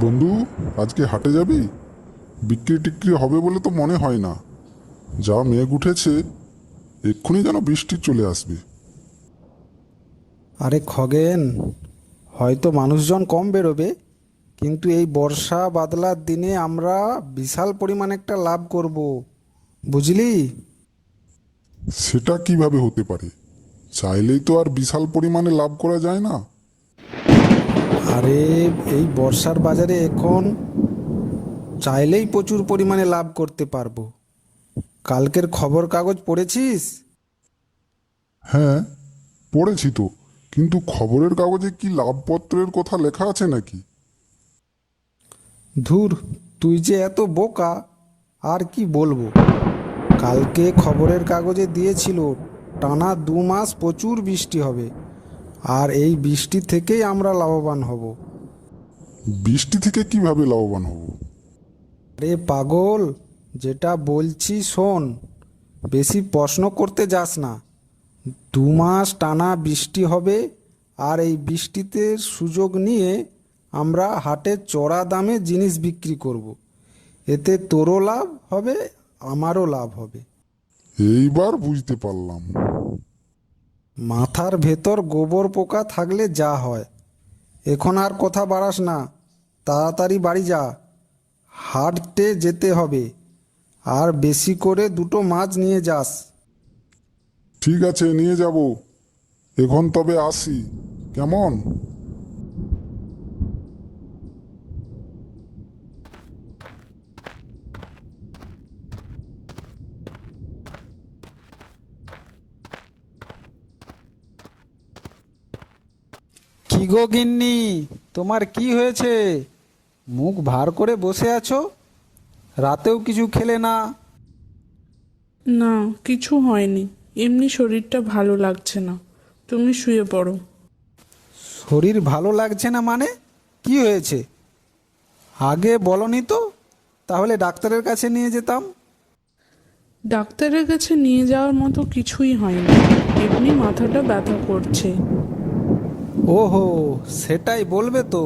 বন্ধু, আজকে হাটে যাবি? বিক্রি টিক্রি হবে বলে তো মনে হয় না। যা মেঘ উঠেছে, এক্ষুনি যেন বৃষ্টি চলে আসবে। আরে খগেন, হয়তো মানুষজন কম বেরোবে, কিন্তু এই বর্ষা বাদলার দিনে আমরা বিশাল পরিমাণ একটা লাভ করব, বুঝলি? সেটা কিভাবে হতে পারে? চাইলেই তো আর বিশাল পরিমাণে লাভ করা যায় না। আরে এই বর্ষার বাজারে এখন চাইলেই প্রচুর পরিমাণে লাভ করতে পারবো। কালকের খবর কাগজ পড়েছিস? হ্যাঁ, পড়েছি তো। কিন্তু খবরের কাগজে কি লাভপত্রের কথা লেখা আছে নাকি? ধুর, তুই যে এত বোকা! আর কি বলবো, কালকে খবরের কাগজে দিয়েছিল টানা 2 মাস প্রচুর বৃষ্টি হবে, আর এই বৃষ্টি থেকেই আমরা লাভবান হব। বৃষ্টি থেকে কিভাবে লাভবান হব? আরে পাগল, যেটা বলছি শোন, বেশি প্রশ্ন করতে যাস না। 2 মাস টানা বৃষ্টি হবে, আর এই বৃষ্টিতে সুযোগ নিয়ে আমরা হাটে চড়া দামে জিনিস বিক্রি করব। এতে তোরও লাভ হবে, আমারও লাভ হবে। এইবার বুঝতে পারলাম। মাথার ভেতর গোবর পোকা থাকলে যা হয়। এখন আর কথা বাড়াস না, তাড়াতাড়ি বাড়ি যা। হাটতে যেতে হবে, আর বেশি করে 2টো মাছ নিয়ে যাস। ঠিক আছে, নিয়ে যাব। এখন তবে আসি, কেমন? কি গো গিন্নি, তোমার কি হয়েছে? মুখ ভার করে বসে আছো, রাতেও কিছু খেলে না। না, কিছু হয়নি। এমনি শরীরটা ভালো লাগছে না। তুমি শুয়ে পড়ো। শরীর ভালো লাগছে না মানে? কি হয়েছে আগে বলনি তো, তাহলে ডাক্তারের কাছে নিয়ে যেতাম। ডাক্তারের কাছে নিয়ে যাওয়ার মতো কিছুই হয়নি। এমনি মাথাটা ব্যথা করছে। ওহো, সেটাই বলবে তো।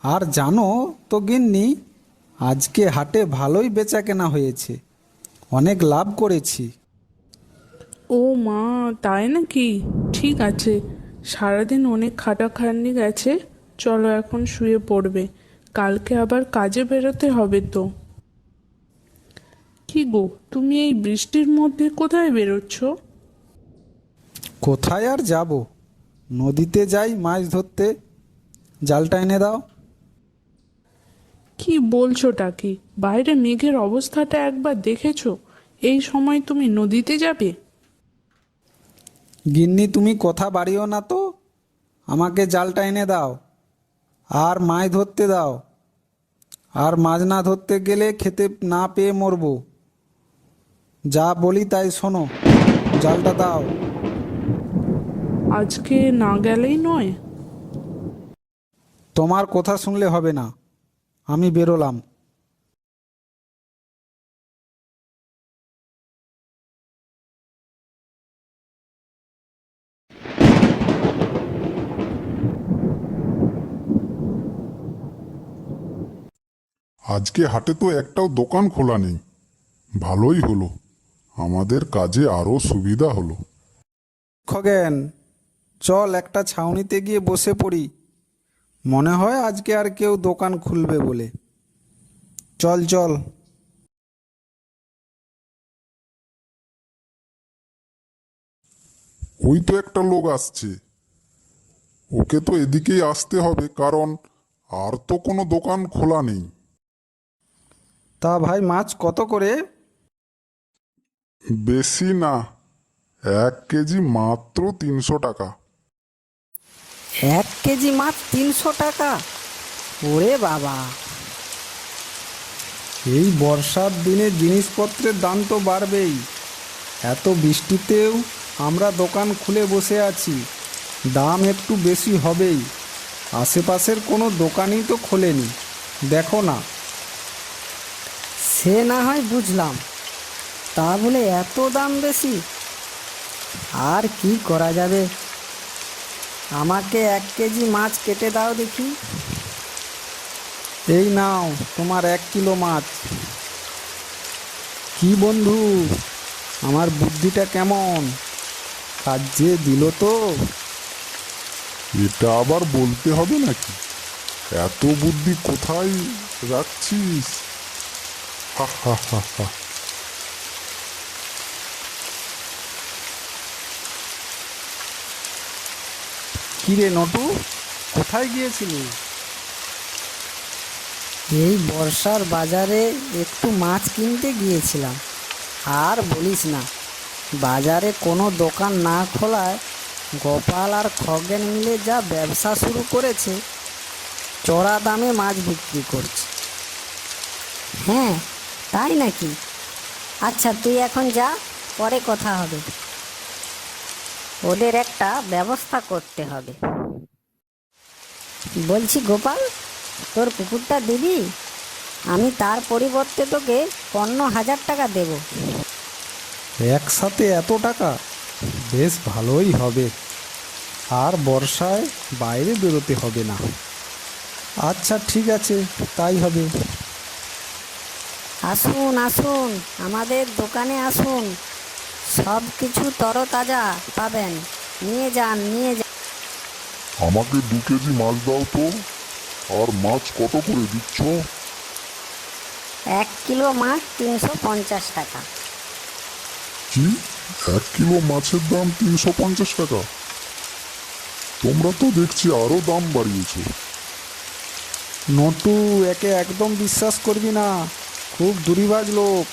আর জানো তো গিন্নি, আজকে হাটে ভালোই বেচা কেনা হয়েছে, অনেক লাভ করেছি। ও মা, তাই নাকি? ঠিক আছে, সারাদিন অনেক খাটাখাটনি গেছে। চলো এখন শুয়ে পড়বে, কালকে আবার কাজে বেরোতে হবে তো। কি গো, তুমি এই বৃষ্টির মধ্যে কোথায় বেরোচ্ছ? কোথায় আর যাব, নদীতে যাই মাছ ধরতে। জালটা এনে দাও। কি বলছোটা কি? বাইরে মেঘের অবস্থাটা একবার দেখেছো? এই সময় তুমি নদীতে যাবে? গিন্নি তুমি কথা বাড়িও না তো, আমাকে জালটা এনে দাও, আর মাছ ধরতে দাও। আর মাছ না ধরতে গেলে খেতে না পেয়ে মরবো। যা বলি তাই শোনো, জালটা দাও। আজকে না গেলেই নয়। তোমার কথা শুনলে হবে না, আমি বেরোলাম। আজকে হাটে তো একটাও দোকান খোলা নেই। ভালোই হলো, আমাদের কাজে আরো সুবিধা হলো। খগেন, চল একটা ছাউনিতে গিয়ে বসে পড়ি। মনে হয় আজকে আর কেউ দোকান খুলবে বলে। চল চল। ওই তো একটা লোক আসছে, ওকে তো এদিকেই আসতে হবে, কারণ আর তো কোনো দোকান খোলা নেই। তা ভাই, মাছ কত করে? বেশি না, 1 কেজি মাত্র 300 টাকা। 1 কেজি মাছ 300 টাকা? ওরে বাবা! এই বর্ষার দিনে জিনিসপত্রের দাম তো বাড়বেই, এত বৃষ্টিতেও আমরা দোকান খুলে বসে আছি, দাম একটু বেশি হবেই। আশেপাশের কোনো দোকানই তো খোলেনি, দেখো না। সে না হয় বুঝলাম, তা বলে এত দাম বেশি? আর কি করা যাবে? আমাকে 1 কেজি মাছ কেটে দাও দেখি। এই নাও তোমার 1 কিলো মাছ। কি বন্ধু, আমার বুদ্ধিটা কেমন কাজে দিল তো? এটা আবার বলতে হবে নাকি? এত বুদ্ধি কোথায় রাখছিস? হা হা হা হা। কিরে নটু, কোথায় গিয়েছিলি? এই বর্ষার বাজারে একটু মাছ কিনতে গিয়েছিলাম। আর বলিস না, বাজারে কোনো দোকান না খোলায় গোপাল আর খগেন মিলে যা ব্যবসা শুরু করেছে, চড়া দামে মাছ বিক্রি করছে। হ্যাঁ, তাই নাকি? আচ্ছা, তুই এখন যা, পরে কথা হবে। ওদের একটা ব্যবস্থা করতে হবে। বলছি গোপাল, তোর পুকুরটা দিবি? আমি তার পরিবর্তে তোকে 15,000 টাকা দেব। একসাথে এত টাকা? বেশ ভালোই হবে। আর বর্ষায় বাইরে বেরোতে হবে না। আচ্ছা ঠিক আছে, তাই হবে। আসুন আসুন, আমাদের দোকানে আসুন, সব কিছু তরতাজা পাবেন। নিয়ে যান, নিয়ে যান। আমাকে 2 কেজি মাছ দাও তো। আর মাছ কত করে দিচ্ছ? 1 কিলো মাছ 350 টাকা। কি, 1 কিলো মাছের দাম 350 টাকা? তোমরা তো দেখছি আরো দাম বাড়িয়েছো। নটু, একে একদম বিশ্বাস করবি না, খুব দুরিবাজ লোক।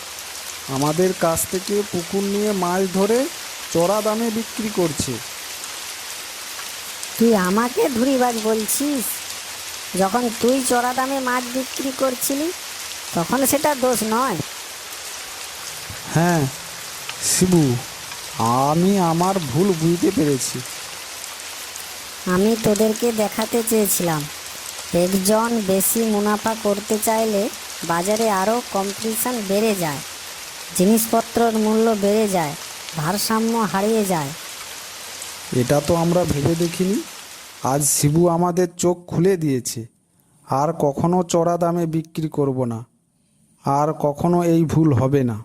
আমাদের কাছ থেকে পুকুর নিয়ে মাছ ধরে চড়া দামে বিক্রি করছে। তুই আমাকে ধুরিবাজ বলছিস? যখন তুই চড়া দামে মাছ বিক্রি করছিলি, তখন সেটা দোষ নয়। হ্যাঁ শিবু, আমি আমার ভুল বুঝতে পেরেছি। আমি তোদেরকে দেখাতে চেয়েছিলাম, একজন বেশি মুনাফা করতে চাইলে বাজারে আরও কম্পিটিশন বেড়ে যায়, জিনিসপত্রের মূল্য বেড়ে যায়, ভারসাম্য হারিয়ে যায়। এটা তো আমরা ভেবে দেখিনি। আজ শিবু আমাদের চোখ খুলে দিয়েছে। আর কখনো চড়া দামে বিক্রি করব না, আর কখনো এই ভুল হবে না।